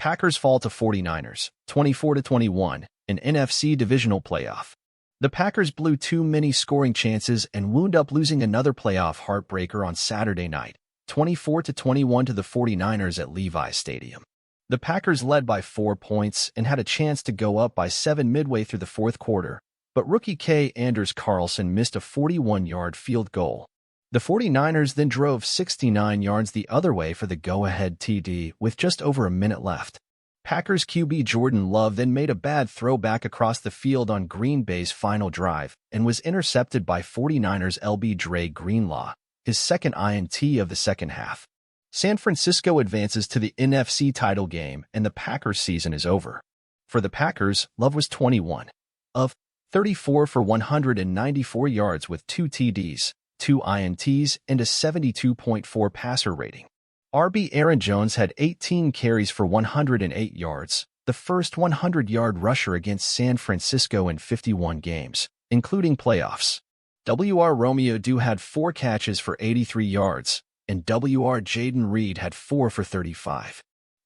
Packers fall to 49ers, 24-21, in NFC Divisional playoff. The Packers blew too many scoring chances and wound up losing another playoff heartbreaker on Saturday night, 24-21 to the 49ers at Levi's Stadium. The Packers led by 4 points and had a chance to go up by 7 midway through the fourth quarter, but rookie Anders Carlson missed a 41-yard field goal. The 49ers then drove 69 yards the other way for the go-ahead TD with just over a minute left. Packers QB Jordan Love then made a bad throw back across the field on Green Bay's final drive and was intercepted by 49ers LB Dre Greenlaw, his second INT of the second half. San Francisco advances to the NFC title game and the Packers season is over. For the Packers, Love was 21 of 34 for 194 yards with 2 TDs, 2 INTs, and a 72.4 passer rating. RB Aaron Jones had 18 carries for 108 yards, the first 100-yard rusher against San Francisco in 51 games, including playoffs. WR Romeo Dew had 4 catches for 83 yards, and WR Jaden Reed had 4 for 35.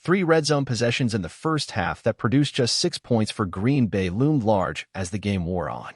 3 red zone possessions in the first half that produced just 6 points for Green Bay loomed large as the game wore on.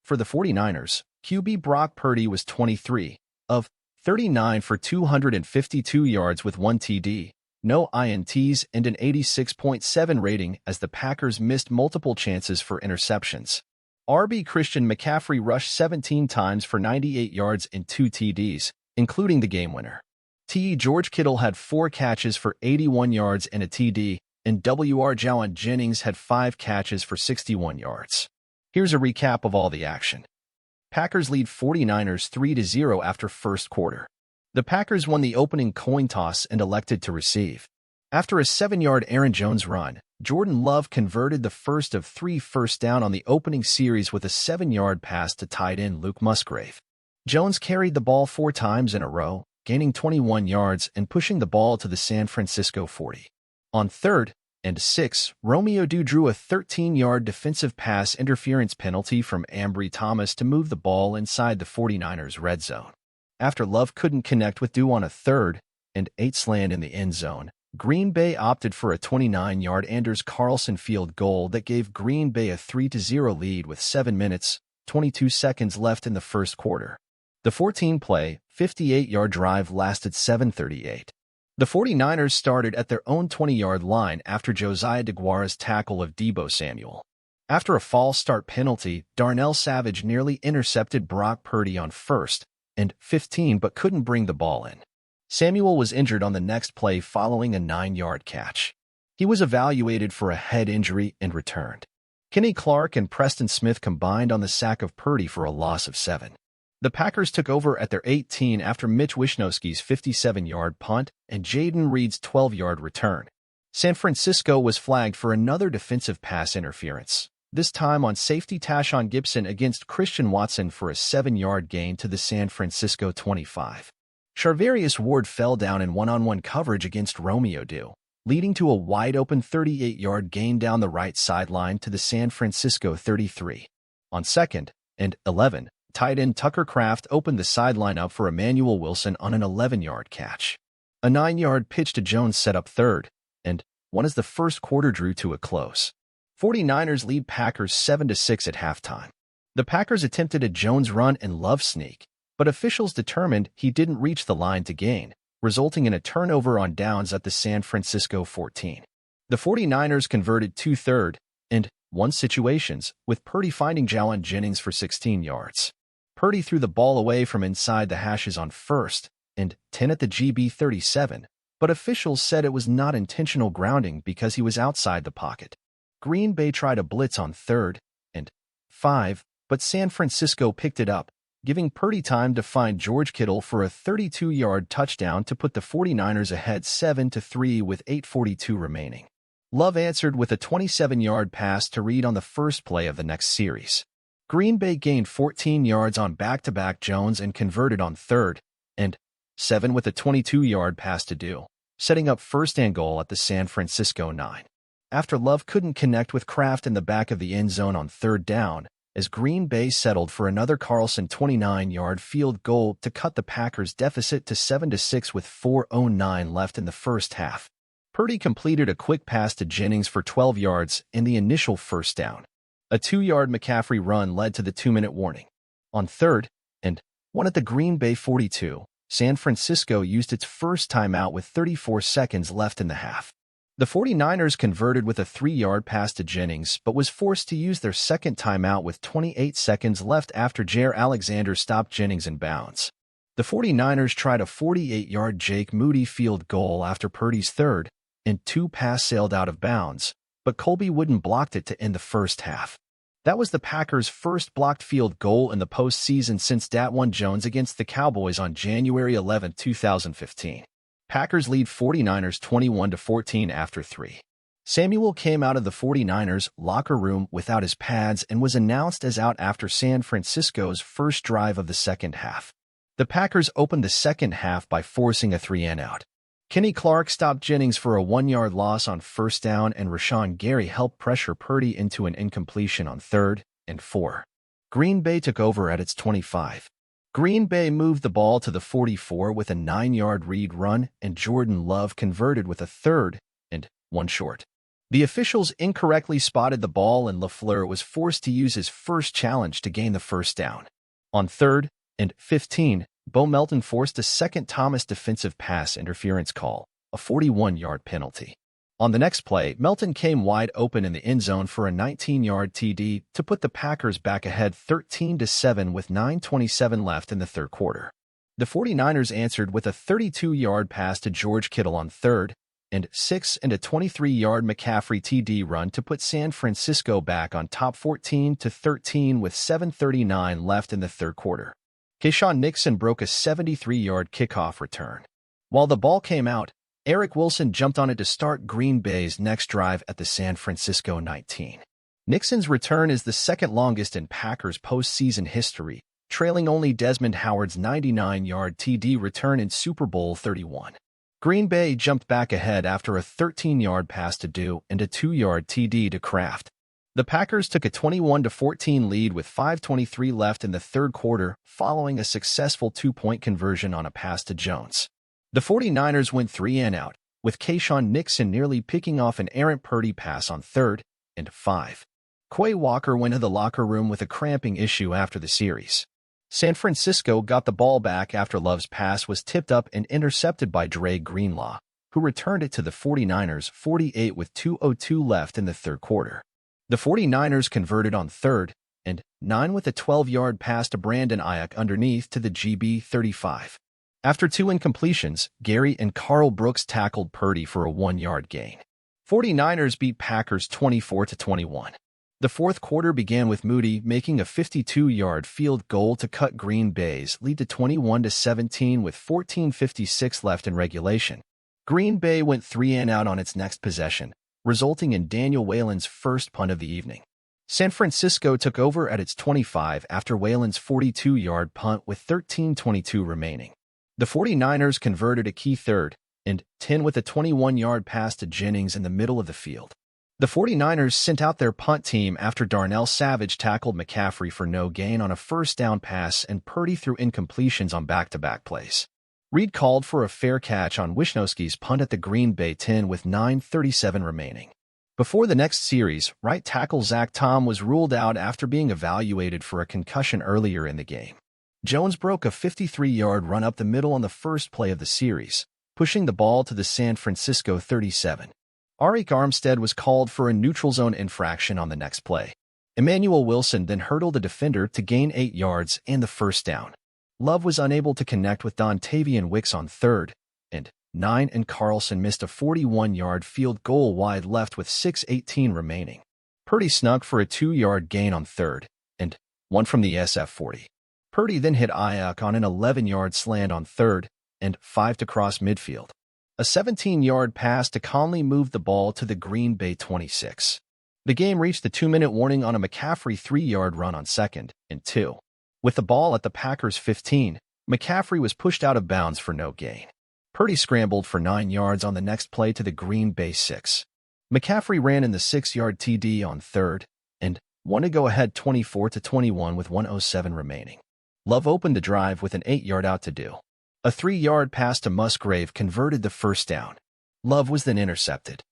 For the 49ers, QB Brock Purdy was 23 of 39 for 252 yards with 1 TD, no INTs, and an 86.7 rating as the Packers missed multiple chances for interceptions. RB Christian McCaffrey rushed 17 times for 98 yards and 2 TDs, including the game winner. George Kittle had 4 catches for 81 yards and a TD, and WR Jalen Jennings had 5 catches for 61 yards. Here's a recap of all the action. Packers lead 49ers 3-0 after first quarter. The Packers won the opening coin toss and elected to receive. After a 7-yard Aaron Jones run, Jordan Love converted the first of 3 first down on the opening series with a 7-yard pass to tight end Luke Musgrave. Jones carried the ball 4 times in a row, gaining 21 yards and pushing the ball to the San Francisco 40. On 3rd and 6, Romeo Dew drew a 13-yard defensive pass interference penalty from Ambry Thomas to move the ball inside the 49ers red zone. After Love couldn't connect with Dew on a 3rd and 8 slant in the end zone, Green Bay opted for a 29-yard Anders Carlson field goal that gave Green Bay a 3-0 lead with 7 minutes, 22 seconds left in the first quarter. The 14-play, 58-yard drive lasted 7:38. The 49ers started at their own 20-yard line after Josiah DeGuara's tackle of Deebo Samuel. After a false start penalty, Darnell Savage nearly intercepted Brock Purdy on 1st and 15 but couldn't bring the ball in. Samuel was injured on the next play following a 9-yard catch. He was evaluated for a head injury and returned. Kenny Clark and Preston Smith combined on the sack of Purdy for a loss of 7. The Packers took over at their 18 after Mitch Wishnowski's 57-yard punt and Jaden Reed's 12-yard return. San Francisco was flagged for another defensive pass interference, this time on safety Tashawn Gibson against Christian Watson for a 7-yard gain to the San Francisco 25. Charvarius Ward fell down in one-on-one coverage against Romeo Dew, leading to a wide-open 38-yard gain down the right sideline to the San Francisco 33. On 2nd and 11, tight end Tucker Kraft opened the sideline up for Emmanuel Wilson on an 11-yard catch. A 9-yard pitch to Jones set up 3rd and 1 as the first quarter drew to a close. 49ers lead Packers 7-6 at halftime. The Packers attempted a Jones run and Love sneak, but officials determined he didn't reach the line to gain, resulting in a turnover on downs at the San Francisco 14. The 49ers converted 2 3rd and 1 situations, with Purdy finding Jalen Jennings for 16 yards. Purdy threw the ball away from inside the hashes on 1st and 10 at the GB 37, but officials said it was not intentional grounding because he was outside the pocket. Green Bay tried a blitz on 3rd and 5, but San Francisco picked it up, giving Purdy time to find George Kittle for a 32-yard touchdown to put the 49ers ahead 7-3 with 8:42 remaining. Love answered with a 27-yard pass to Reed on the first play of the next series. Green Bay gained 14 yards on back-to-back Jones and converted on 3rd and 7 with a 22-yard pass to Dew, setting up first and goal at the San Francisco 9. After Love couldn't connect with Kraft in the back of the end zone on 3rd down, as Green Bay settled for another Carlson 29-yard field goal to cut the Packers' deficit to 7-6 with 4:09 left in the first half. Purdy completed a quick pass to Jennings for 12 yards in the initial first down. A 2-yard McCaffrey run led to the 2-minute warning. On 3rd and 1 at the Green Bay 42, San Francisco used its first timeout with 34 seconds left in the half. The 49ers converted with a 3-yard pass to Jennings, but was forced to use their second timeout with 28 seconds left after Jaire Alexander stopped Jennings in bounds. The 49ers tried a 48-yard Jake Moody field goal after Purdy's 3rd and 2 pass sailed out of bounds, but Colby Wooden blocked it to end the first half. That was the Packers' first blocked field goal in the postseason since Datwan Jones against the Cowboys on January 11, 2015. Packers lead 49ers 21-14 after 3. Samuel came out of the 49ers locker room without his pads and was announced as out after San Francisco's first drive of the second half. The Packers opened the second half by forcing a 3-and-out. Kenny Clark stopped Jennings for a 1-yard loss on first down, and Rashawn Gary helped pressure Purdy into an incompletion on 3rd and 4. Green Bay took over at its 25. Green Bay moved the ball to the 44 with a 9-yard read run, and Jordan Love converted with a 3rd and 1 short. The officials incorrectly spotted the ball, and LaFleur was forced to use his first challenge to gain the first down. On 3rd and 15, Bo Melton forced a second Thomas defensive pass interference call, a 41-yard penalty. On the next play, Melton came wide open in the end zone for a 19-yard TD to put the Packers back ahead 13-7 with 9:27 left in the third quarter. The 49ers answered with a 32-yard pass to George Kittle on 3rd and 6 and a 23-yard McCaffrey TD run to put San Francisco back on top 14-13 with 7:39 left in the third quarter. Keyshawn Nixon broke a 73-yard kickoff return. While the ball came out, Eric Wilson jumped on it to start Green Bay's next drive at the San Francisco 19. Nixon's return is the second longest in Packers postseason history, trailing only Desmond Howard's 99-yard TD return in Super Bowl 31. Green Bay jumped back ahead after a 13-yard pass to Dew and a 2-yard TD to Kraft. The Packers took a 21-14 lead with 5:23 left in the third quarter following a successful 2-point conversion on a pass to Jones. The 49ers went 3-and-out, with Keyshawn Nixon nearly picking off an errant Purdy pass on 3rd and 5. Quay Walker went to the locker room with a cramping issue after the series. San Francisco got the ball back after Love's pass was tipped up and intercepted by Dre Greenlaw, who returned it to the 49ers 48 with 2:02 left in the third quarter. The 49ers converted on 3rd and 9 with a 12-yard pass to Brandon Ayuk underneath to the GB 35. After 2 incompletions, Gary and Carl Brooks tackled Purdy for a 1-yard gain. 49ers beat Packers 24-21. The fourth quarter began with Moody making a 52-yard field goal to cut Green Bay's lead to 21-17 with 14:56 left in regulation. Green Bay went 3-and-out on its next possession, resulting in Daniel Whalen's first punt of the evening. San Francisco took over at its 25 after Whalen's 42-yard punt with 13:22 remaining. The 49ers converted a key 3rd and 10 with a 21-yard pass to Jennings in the middle of the field. The 49ers sent out their punt team after Darnell Savage tackled McCaffrey for no gain on a first down pass and Purdy threw incompletions on back-to-back plays. Reed called for a fair catch on Wisniewski's punt at the Green Bay 10 with 9:37 remaining. Before the next series, right tackle Zach Tom was ruled out after being evaluated for a concussion earlier in the game. Jones broke a 53-yard run up the middle on the first play of the series, pushing the ball to the San Francisco 37. Arik Armstead was called for a neutral zone infraction on the next play. Emmanuel Wilson then hurdled a defender to gain 8 yards and the first down. Love was unable to connect with Dontavian Wicks on 3rd and 9, and Carlson missed a 41-yard field goal wide left with 6:18 remaining. Purdy snuck for a 2-yard gain on 3rd and 1 from the SF40. Purdy then hit Ayuk on an 11-yard slant on 3rd and 5 to cross midfield. A 17-yard pass to Conley moved the ball to the Green Bay 26. The game reached the 2-minute warning on a McCaffrey 3-yard run on 2nd and 2. With the ball at the Packers' 15, McCaffrey was pushed out of bounds for no gain. Purdy scrambled for 9 yards on the next play to the Green Bay 6. McCaffrey ran in the 6-yard TD on 3rd and 1 to go ahead 24-21 with 1:07 remaining. Love opened the drive with an 8-yard out to do. A 3-yard pass to Musgrave converted the first down. Love was then intercepted.